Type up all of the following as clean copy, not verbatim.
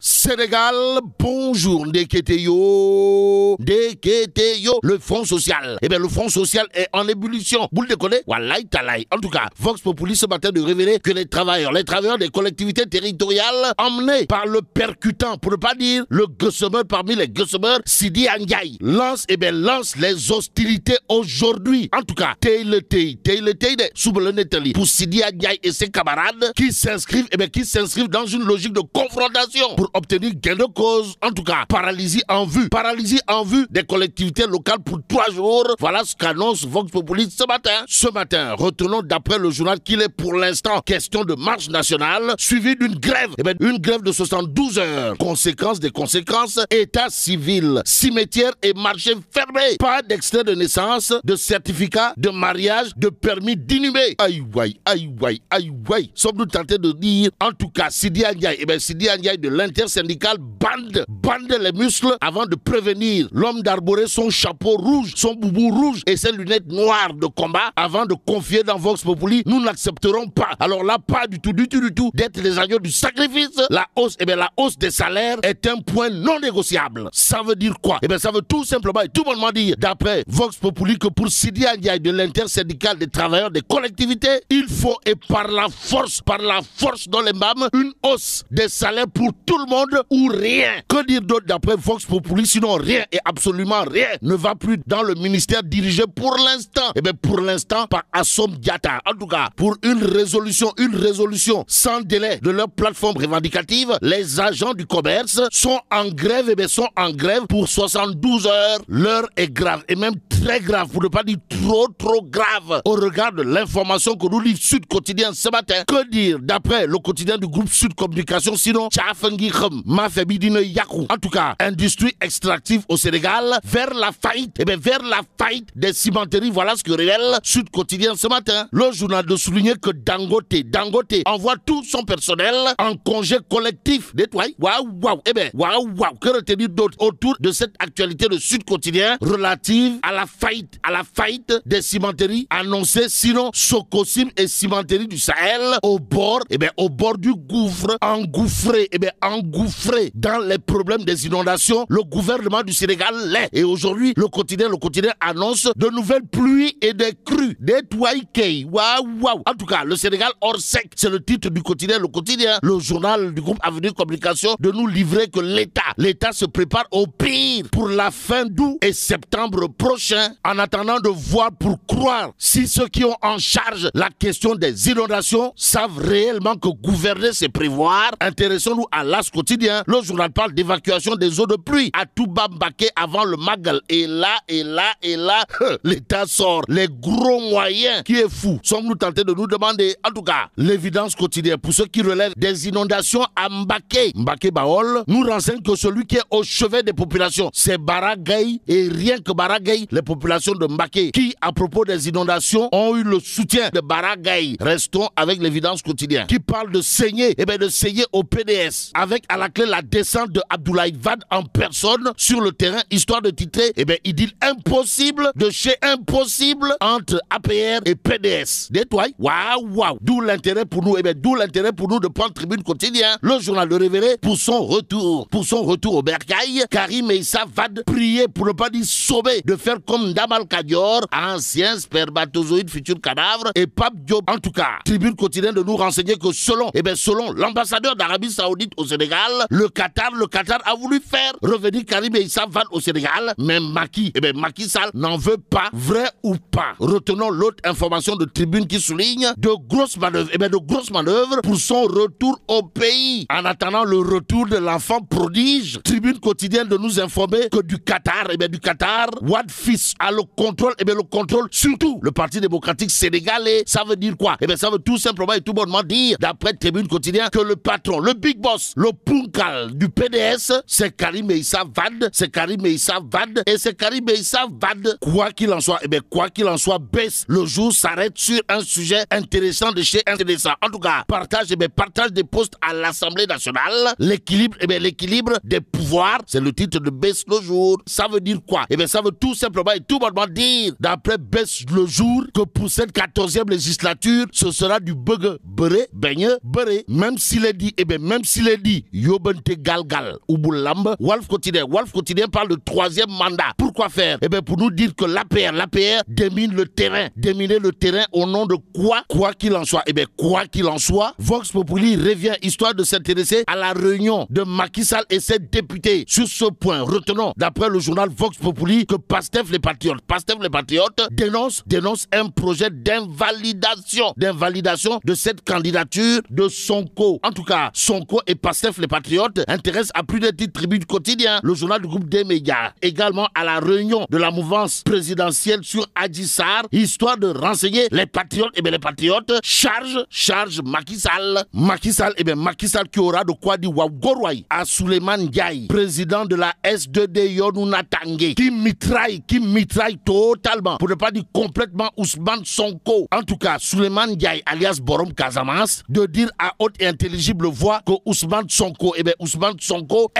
Sénégal, bonjour, Ndeketeyo, le Front social. Eh bien, le Front social est en ébullition. Vous le déconnez? Wallahi talaï. En tout cas, Vox Populi ce matin de révéler que les travailleurs des collectivités territoriales, emmenés par le percutant, pour ne pas dire le gueussemeur parmi les gueussemeurs, Sidi Ndiaye, lance les hostilités aujourd'hui. En tout cas, pour Sidi Ndiaye et ses camarades qui s'inscrivent dans une logique de confrontation pour obtenir gain de cause. En tout cas, paralysie en vue des collectivités locales pour 3 jours. Voilà ce qu'annonce Vox Populi ce matin. Ce matin, retenons d'après le journal qu'il est pour l'instant question de marche nationale suivie d'une grève. Une grève de 72 heures. Conséquence des conséquences, état civil, cimetière et marché fermé. Pas d'extrait de naissance, de certificat, de mariage, de permis d'inhumer. Aïe, aïe. Sommes-nous tentés de dire, en tout cas, Sidi Ndiaye, Sidi Ndiaye de l'intersyndicale bande les muscles avant de prévenir l'homme d'arborer son chapeau rouge, son boubou rouge et ses lunettes noires de combat avant de confier dans Vox Populi. Nous n'accepterons pas. Alors là, pas du tout, d'être les agneaux du sacrifice. La hausse des salaires est un point non négociable. Ça veut dire quoi? Ça veut tout simplement et tout bonnement dire, d'après Vox Populi, que pour Sidi Ndiaye de l'intersyndicale des travailleurs des collectivités, il faut, et par la force dans les mâmes, une hausse des salaires pour tout le monde ou rien. Que dire d'autre d'après Vox Populi? Sinon rien et absolument rien ne va plus dans le ministère dirigé pour l'instant par Assom Diatta. En tout cas, pour une résolution sans délai de leur plateforme revendicative, les agents du commerce sont en grève pour 72 heures. L'heure est grave et même très grave, pour ne pas dire trop grave au regard de l'information que nous livre Sud Quotidien ce matin. Que dire d'après le quotidien du groupe Sud Communication? Sinon, en tout cas, industrie extractive au Sénégal vers la faillite des cimenteries. Voilà ce que révèle Sud Quotidien ce matin. Le journal de souligner que Dangote envoie tout son personnel en congé collectif. Waouh. Que retenir d'autre autour de cette actualité de Sud Quotidien relative à la faillite des cimenteries annoncées? Sinon, Socosim et cimenteries du Sahel au bord du gouffre, engouffré dans les problèmes des inondations. Le gouvernement du Sénégal l'est. Et aujourd'hui, le quotidien annonce de nouvelles pluies et des crues. Waouh. En tout cas, le Sénégal hors sec, c'est le titre du quotidien. Le journal du groupe Avenir Communication de nous livrer que l'État se prépare au pire pour la fin d'août et septembre prochain, en attendant de voir pour croire si ceux qui ont en charge la question des inondations savent réellement que gouverner c'est prévoir. Intéressons-nous à l'As quotidien. Le journal parle d'évacuation des eaux de pluie à Touba Mbaké avant le Magal. Et là, l'État sort les gros moyens. Qui est fou? Sommes-nous tentés de nous demander? En tout cas, l'évidence quotidienne pour ceux qui relèvent des inondations à Mbaké Baol nous renseigne que celui qui est au chevet des populations, c'est Baragay, et rien que Baragay, les populations de Mbaké, qui, à propos des inondations, ont eu le soutien de Baragay. Restons avec l'évidence quotidienne, qui parle de saigner, de saigner au PDS, avec à la clé la descente de Abdoulaye Wade en personne sur le terrain, histoire de titrer, il dit impossible de chez impossible entre APR et PDS. Waouh. D'où l'intérêt pour nous, de prendre Tribune Quotidien, le journal de révéler pour son retour au bercail. Karim Meïssa Wade prié, pour ne pas dire sauvé, de faire comme Damal Kadior, ancien spermatozoïde, futur cadavre, et Pape Diop. En tout cas, Tribune Quotidienne de nous renseigner que selon l'ambassadeur d'Arabie Saoudite au Sénégal, le Qatar a voulu faire revenir Karim Meïssa Wade au Sénégal, mais Macky Sall n'en veut pas. Vrai ou pas? Retenons l'autre information de Tribune qui souligne de grosses manœuvres pour son retour au pays. En attendant le retour de l'enfant prodige, Tribune Quotidienne de nous informer que du Qatar, Wade fils a le contrôle, surtout le Parti démocratique sénégalais. Ça veut dire quoi? Ça veut tout simplement et tout bonnement dire, d'après Tribune Quotidien, que le patron, le big boss, le punkal du PDS, c'est Karim Meïssa Wade, et c'est Karim Meïssa Wade. Quoi qu'il en soit, baisse le jour s'arrête sur un sujet intéressant de chez intéressant. En tout cas, partage des postes à l'Assemblée nationale, l'équilibre des pouvoirs, c'est le titre de baisse le jour. Ça veut dire quoi? Ça veut tout simplement et tout bonnement dire, d'après baisse le jour, que pour cette 14e législature, ce sera du beugue, beurre, beigne, beurre. Même s'il est dit, yo Yobente Galgal ou Boulambe. Wolf quotidien parle de 3e mandat. Pourquoi faire? Eh bien, pour nous dire que l'APR démine le terrain. Déminer le terrain au nom de quoi? Quoi qu'il en soit. Eh bien, quoi qu'il en soit, Vox Populi revient histoire de s'intéresser à la réunion de Macky Sall et ses députés. Sur ce point, retenons, d'après le journal Vox Populi, que Pastef les Patriotes dénonce un projet d'invalidation de cette candidature de Sonko. En tout cas, Sonko et Pastef les Patriotes intéressent à plus d'un titre Tribune Quotidien, le journal du groupe des médias. Également à la réunion de la mouvance présidentielle sur Adji Sarr, histoire de renseigner les patriotes. Et bien les patriotes charge Macky Sall. Macky Sall qui aura de quoi dire Wagorway à Souleymane Ndiaye, président de la S2D Yonouna Tanguay, qui mitraille totalement, pour ne pas dire complètement, Ousmane Sonko. En tout cas, Souleymane Ndiaye alias Borom Casamance, de dire à haute et intelligible voix que Ousmane Sonko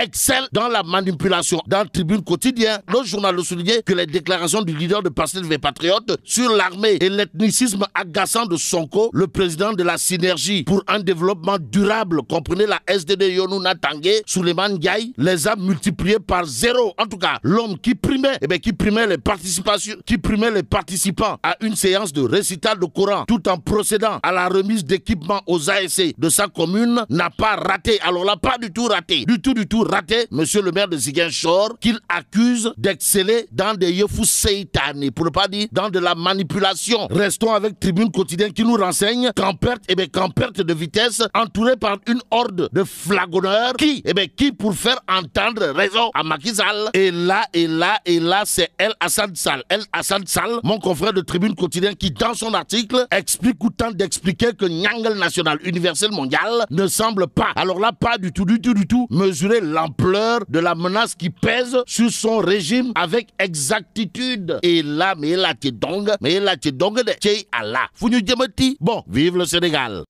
excelle dans la manipulation. Dans le Tribune Quotidien, le journal le soulignait que les déclarations du leader de Pastef les Patriotes sur l'armée et l'ethnicisme agaçant de Sonko, le président de la synergie pour un développement durable, comprenez la SDD Yonouna Tanguay, Souleymane Ndiaye, les a multipliés par 0. En tout cas, l'homme qui primait les participants à une séance de récital de Coran, tout en procédant à la remise d'équipements aux ASC de sa commune, n'a pas raté. Alors là, pas du tout raté. Du tout raté, monsieur le maire de Ziguinchor, qu'il accuse d'exceller dans des yefous seytanes, pour ne pas dire dans de la manipulation. Restons avec Tribune Quotidien qui nous renseigne qu'en perte de vitesse, entouré par une horde de flagonneurs qui pour faire entendre raison à Macky Sall. Et là, c'est El Hassan Sall, mon confrère de Tribune Quotidien, qui dans son article explique ou tente d'expliquer que Nyangal National Universel Mondial ne semble pas, alors là pas du tout, mesurer l'ampleur de la menace qui pèse sur son régime avec exactitude. Et là, mais là, t'es donc de Allah. Bon, vive le Sénégal.